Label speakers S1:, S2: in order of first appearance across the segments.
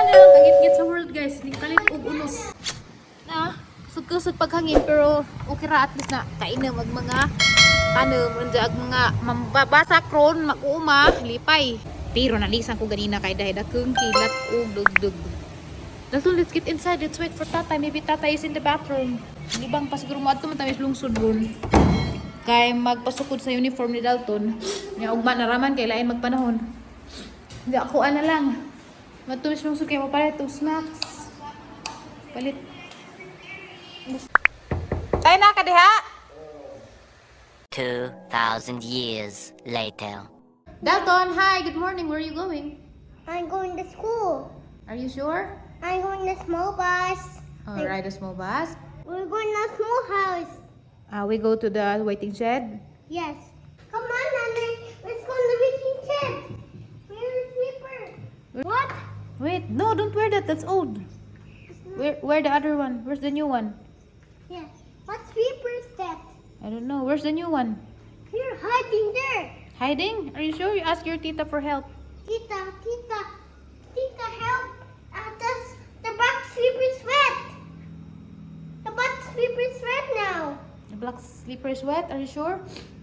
S1: niya kagit-git sa world guys. Hindi kalit og unos. Na, kusog-kusog paghangin pero okay ra at least na kaina mag mga ano, ag mga mambabasa kron, mag-uuma, lipay. Pero nalisan ko ganina kay dahil dakong kilat og dugdug. So let's get inside. Let's wait for Tatay. Maybe Tatay is in the bathroom. Libang pa siguro mo ato man tamis lungsod ron. Kay magpasukod sa uniform ni Dalton. Nya ugma na raman kay lain magpanahon. Hindi ako ana lang. Matumis lungsod kay mapalit og snacks. Palit. Tay na ka diha.
S2: 2,000 years later.
S1: Dalton, hi. Good morning. Where are you going?
S3: I'm going to school.
S1: Are you sure?
S3: I'm going to small bus.
S1: All right, a small bus.
S3: We're going to small house.
S1: We go to the waiting shed.
S3: Yes. Come on, Nanny. Let's go to the waiting shed. Where's the sleeper? What?
S1: Wait, no, don't wear that. That's old. Wear the other one. Where's the new one?
S3: Yeah. What sleeper is that?
S1: I don't know. Where's the new one?
S3: You're hiding there.
S1: Hiding? Are you sure? You ask your tita for help.
S3: Tita, help. The back sleeper is wet. The back sleeper is wet now.
S1: The black slipper is wet. Are you sure?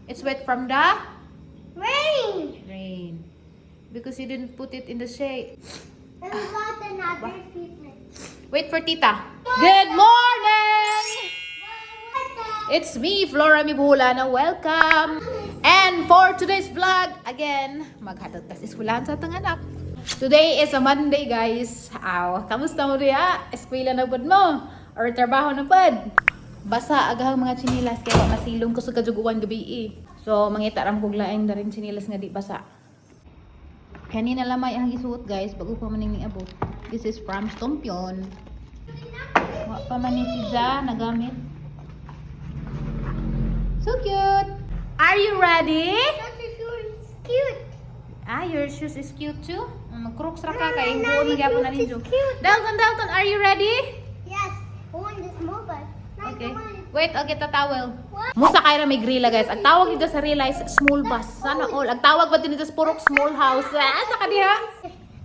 S1: It's wet from the
S3: Rain.
S1: rain. Because you didn't put it in the shade.
S3: And we got another sleeper.
S1: Wait for tita. Good morning! It's me, Flora Mibula, na welcome. And for today's vlog, again, maghatag tas eskwelahan sa atong anak. Today is a Monday, guys. Kamusta mo diya? Eskwela na pud mo? Or trabaho na pud? Basa agahang mga chinilas kaya masilong ko sa kajuguan gabi. So, mangita ram kog laing na rin chinilas nga di basa. Kanina lamay ang gisuot, guys, bago pa maning ni abot. This is from Stompion. Wa pa man ni siya nagamit. So cute! Are you ready?
S3: That's cute.
S1: Your shoes is cute too? Mag-crooks ra ka
S3: No,
S1: kay
S3: no,
S1: buo
S3: your
S1: nagyapon na
S3: shoes is
S1: ninyo.
S3: cute.
S1: Dalton, are you ready?
S3: Yes. On the small bus.
S1: Okay. Wait, I'll get a towel.
S3: What?
S1: Musa kay ra may grilla, guys. Ang tawag dito sa realize small bus. Sana all. Ang tawag ba dito sa purok small house? Saka diha.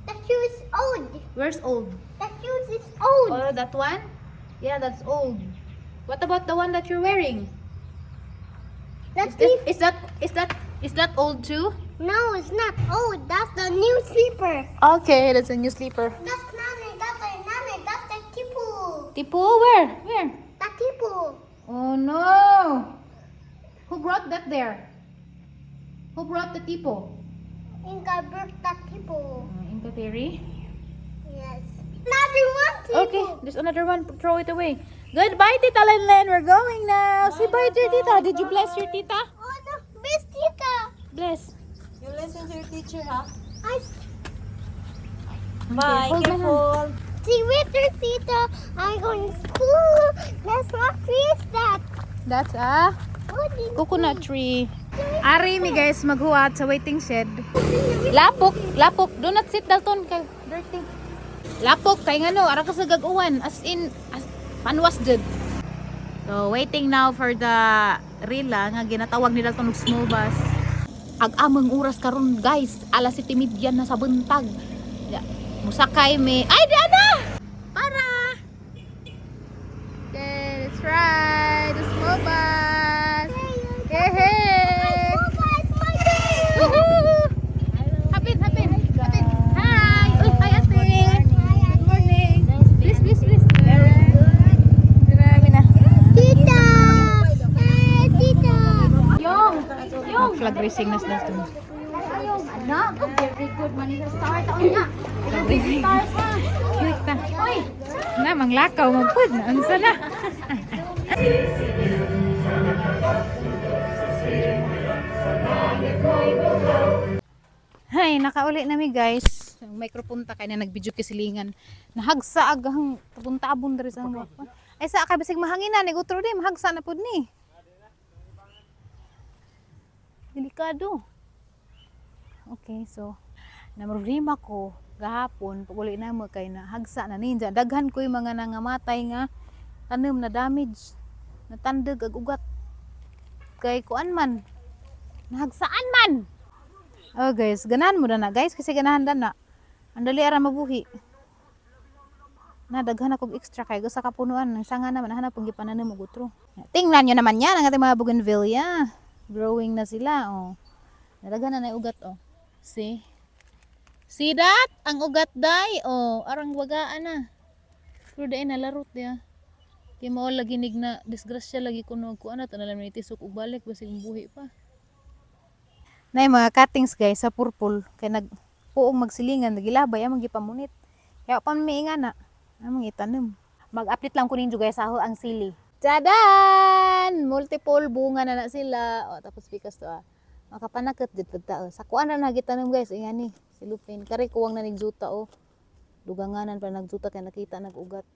S3: The shoe is old.
S1: Where's old?
S3: The shoe is old.
S1: Oh, that one? Yeah, that's old. What about the one that you're wearing?
S3: That's
S1: Is that old too?
S3: No, it's not old. That's the new sleeper.
S1: Okay, that's a new sleeper.
S3: That's Nane. That's the Tipu.
S1: Tipo, where? Where?
S3: The Tipu.
S1: Oh no! Who brought that there? Who brought the tipo?
S3: Inka broke the Tipu.
S1: Inka Terry?
S3: Yes. Another one Tipu.
S1: Okay, there's another one. Throw it away. Goodbye, Tita Lenlen. We're going now. Say bye to your tita. Did you bless your tita?
S3: Oh, the best Tita.
S1: Bless.
S4: You listen to your teacher, huh?
S3: I
S4: Bye,
S1: hold my hand.
S4: careful.
S3: see with her Tita. I'm going to school. That's what tree is that?
S1: That's a
S3: What is
S1: coconut tree. Ari mi guys, maghuwat sa waiting shed. Lapok. Do not sit, Dalton. Kay dirty. Lapok, kay ngano, ara ka sa gag-uwan. As in, panwas dud. So, waiting now for the rila nga ginatawag ni Dalton og small bus. Ag-amang oras karon guys, alas 7:30 na sa buntag. Musakay me. Ay, di ana! Para! Okay, let's ride the small bus. Hey, hey! Woohoo! Hapin. Hi! Uy, hi, ate! Good morning! Please. Grabe na.
S3: Tita. Hey, Tita.
S1: Yung flag racing na sila ito.
S3: Anak, very good. Manila start ako na. Stars ha.
S1: Cute na. Na, manglakaw, magpud na. Ano sana? Hay, nakauli nami guys. Ang micropunta kay na nagbidyo kisilingan. Nahagsa agahang punta-abon diri sa mga. Ay sa kabisig mahanginan ni utro di mahagsa na pud ni. Delikado. Okay, so namroblema ko gahapon pag uli na mo kay na hagsa na ninja. Daghan ko yung mga nangamatay nga tanom na damage. Natandag ag ugat. Kay kuan man. Nahagsaan man. Oh guys, ganahan mo na guys kasi ganahan na. Andali ara mabuhi. Nadaghan akong extra kay gusto ka punuan. Ang sanga naman hanap pong gipananim mo gutro. Tingnan nyo naman yan ang ating mga bougainvillea. Growing na sila oh. Nadaghan na ugat oh. See? See that? Ang ugat day oh, arang wagaan na. Pero dai nalarot dia. Kay mao lagi nig na disgrasya lagi kuno ko ana tanalam ni tisok ug balik basig buhi pa. Nay mga cuttings guys sa purple kay nagpuong magsilingan nagilabay among gipamunit. Kaya pa miinga na among itanom. Mag-update lang ko ninyo guys sa ang sili. Tadan! Multiple bunga na sila. O tapos pikas to ah. Makapanakit dit pagta. Sa kuan na nagitanom guys ingani silupin. Kare kuwang na nigjuta oh. Duganganan pa nagjuta kay nakita nagugat.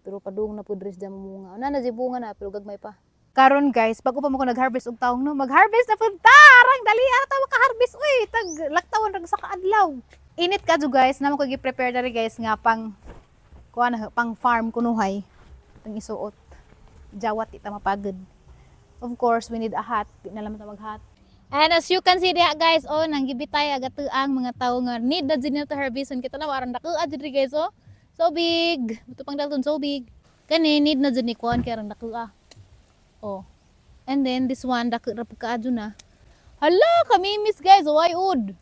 S1: Pero padung na pud res jam bunga. Ana na di bunga na pero gagmay pa. Karon guys, bago pa mo ko nag-harvest og taong no, mag-harvest na pud ta. Arang dali ata maka-harvest uy, tag laktawan rag sa kaadlaw. Init ka jo guys, namo ko gi-prepare diri guys nga pang kuan pang farm kunuhay. Tang isuot. Jawat ita mapagod. Of course, we need a hat. Di na lang ta mag-hat. And as you can see diha guys, oh nang gibitay aga ang mga tawo nga need na din to harvest kita na aron dako diri guys oh. So big. Buto pang dalton so big. Kani need na jud ni kuan kay aron dako Oh. And then this one dako ra pagkaadyo na. Hala, kami miss guys, why ud.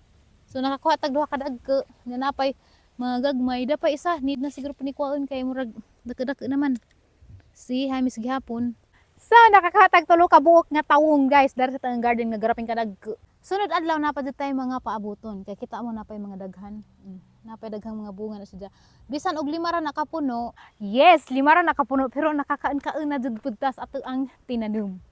S1: So nakakuha tag duha ka dagko. Nga napay mga gagmay da pa isa need na siguro panikuan kay murag dako naman. See, ha miss gihapon. So nakakuha tag tulo ka buok nga tawong guys dari sa tang garden nga garaping ka dagko. Sunod adlaw na pa tay mga paabuton kay kita mo napay mga daghan. Napay daghang mga bunga na siya. Bisan og 5 ra nakapuno. Yes, 5 ra nakapuno pero nakakaon-kaon na jud pud tas ato ang tinanom.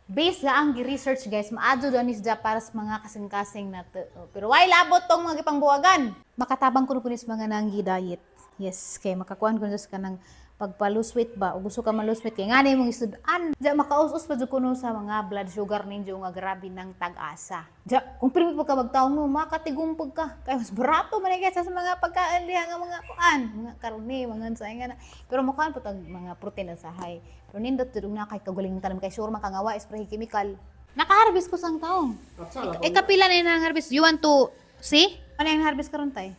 S1: Based nga ang gi-research guys, maadto daw ni siya para sa mga kasing-kasing nato. Pero why labot tong mga gipangbuwagan? Makatabang kuno kunis mga nanggi diet. Yes, kay makakuan kuno sa kanang pagpaluswit ba o gusto ka maluswit kay ngani mong isud-an. Diya makausos pa jud kuno sa mga blood sugar ninyo nga grabe ng tag-asa. Diya kung primit ka magtaong mo makatigumpog ka kay mas barato man guys sa mga pagkain diha nga mga kuan, mga karne, mga unsay nga na. Pero mukhaan po tag mga protein sa hay. Pero nindot jud na kay kagaling tanom kay sure man kangawa spray chemical. Naka-harvest ko sang taong. Kapila na yung harvest. You want to see? Ano yung harvest karon tay?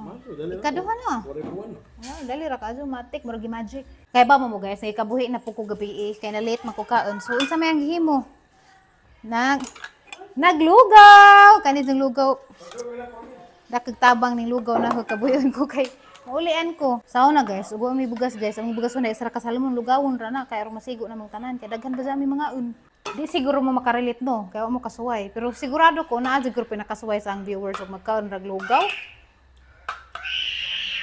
S1: Ikaduha na. Dali ra ka matik murag magic. Kay ba mo guys, ay kabuhi na po ko gabi kay na late man ko kaon. So unsa may ang gihimo? Naglugaw. Kani jung lugaw. Dakag tabang ning lugaw na ko kabuyon ko kay maulian ko. Sao na guys, ugo mi bugas guys. Ang bugas na isra ka salmon lugawon ra na kay aron masigo namong tanan kay daghan ba mi mga un. Di siguro mo makarelate no, kay mo kasuway. Pero sigurado ko naa siguro pinakasuway sa ang viewers og magkaon rag lugaw.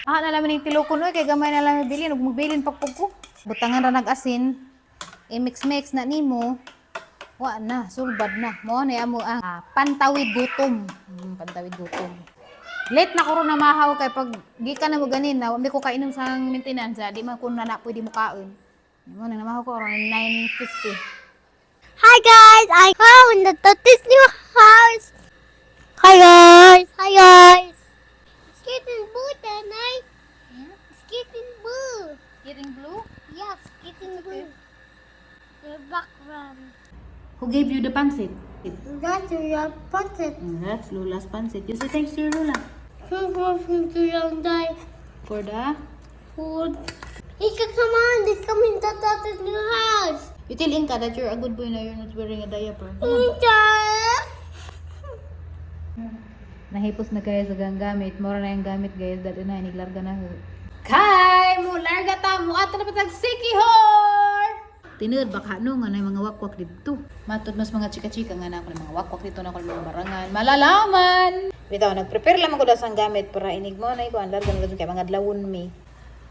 S1: Na laman yung tilokon kay gamay na lang bilin ug magbilin pagpug ko. Butangan ra nag-asin. I-mix na nimo. Wa na, sulbad na. Mo na amo ang pantawid gutom. Pantawid gutom. Late na ko ro na mahaw kay pag gikan na mo ganin na di ko kainom sa maintenance, di man kun na pwede mo kaon. Mo na namahaw ko around 9:50.
S3: Hi guys, I found this new house. Hi guys. Hi guys. It's getting blue tonight. It's getting blue.
S1: Getting blue?
S3: Yes, getting blue. The background.
S1: Who gave you the pancit?
S3: That's your puppet.
S1: That's Lola's pancit. You say thanks to your Lola.
S3: From to young guy.
S1: For the
S3: Food. He can come on. He's coming to this new house.
S1: You tell Inka that you're a good boy na you're not wearing a diaper. Nahipos na guys ang gamit. Mura na yung gamit guys. Dati na iniglarga na ho. Kay mo larga ta mo ato na patag sikihor. Tinud baka no nga na mga wakwak dito. Matod mas mga chika-chika nga na ako ng mga wakwak dito na ako ng mga barangan. Malalaman. Bitaw nagprepare lang ako daw sang gamit para inig mo na iko ang larga na kay mga adlawon mi.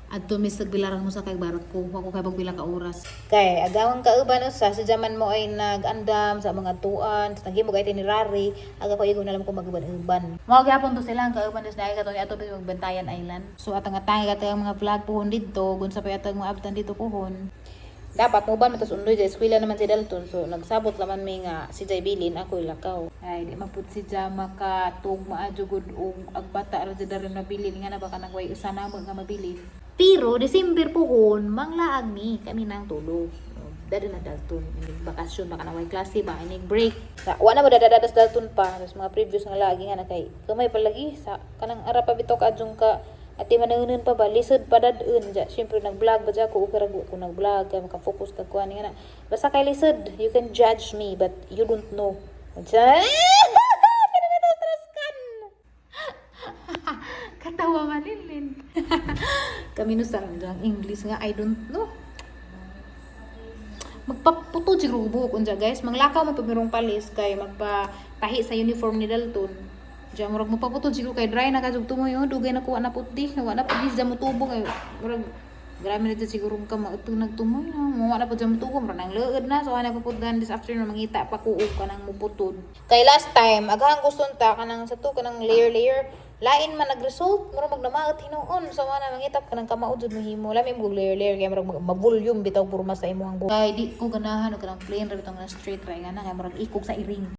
S1: Adto mis nagbilaran mo sa kay barko. Ako kay pagpila ka oras. Kay agawang kauban usa sa jaman mo ay nagandam sa mga tuan, sa naghimo kay itinerary, aga ko igo na lang ko maguban-uban. Mao gyapon to sila ang kauban sa kato ni ato Bantayan Island. So atang atang ang mga vlog pohon dito, gun sa payatag mga abtan dito pohon. Dapat mo ba matas undoy sa eskwela naman si Dalton. So nagsabot laman mi nga si Jay Bilin ako ilakaw. Ay di mapud si Ja makatug maadjugod og agbata ra jud rin mabilin nga na baka nagway usa na mo nga mabilin. Pero December pohon manglaag mi kami nang tulog. Dadi na Dalton bakasyon baka naway klase ba inig break. Wa na mo dadadadas Dalton pa sa mga previous nga lagi nga na kay kamay palagi sa kanang ara pa bitaw ka adjong ka At maneunan pa ba lisod pa dadun ja. Syempre nag-vlog ba ja ko ukarago ko nag-vlog kay maka-focus kag kuan nga na. Basta kay lisod, you can judge me but you don't know. Ja. Katawa malilin. Kami no sa English nga I don't know. Magpaputo siguro buhok unja guys. Manglakaw mo pamirong palis kay magpatahi sa uniform ni Dalton. Diyan murag mapaputo siguro kay dry na kasug tumoy dugay na kuha na puti, wa na puti sa mutubo kay murag grabe na dyan siguro ka mautong nagtumoy na. Mga na po dyan mutubo, murag nang leod na. So ana puputan this afternoon mangita pa kuog ka nang muputod. Kay last time aghang guston ta kanang sa to kanang layer lain man nag-result mura magnamaot hinuon so ana mangitap kanang kamaod jud mo himo lami mo layer kay murag ma-volume bitaw purma sa imong buhok kay di ko ganahan og kanang plain ra bitong na straight ra nga na kay murag ikog sa iring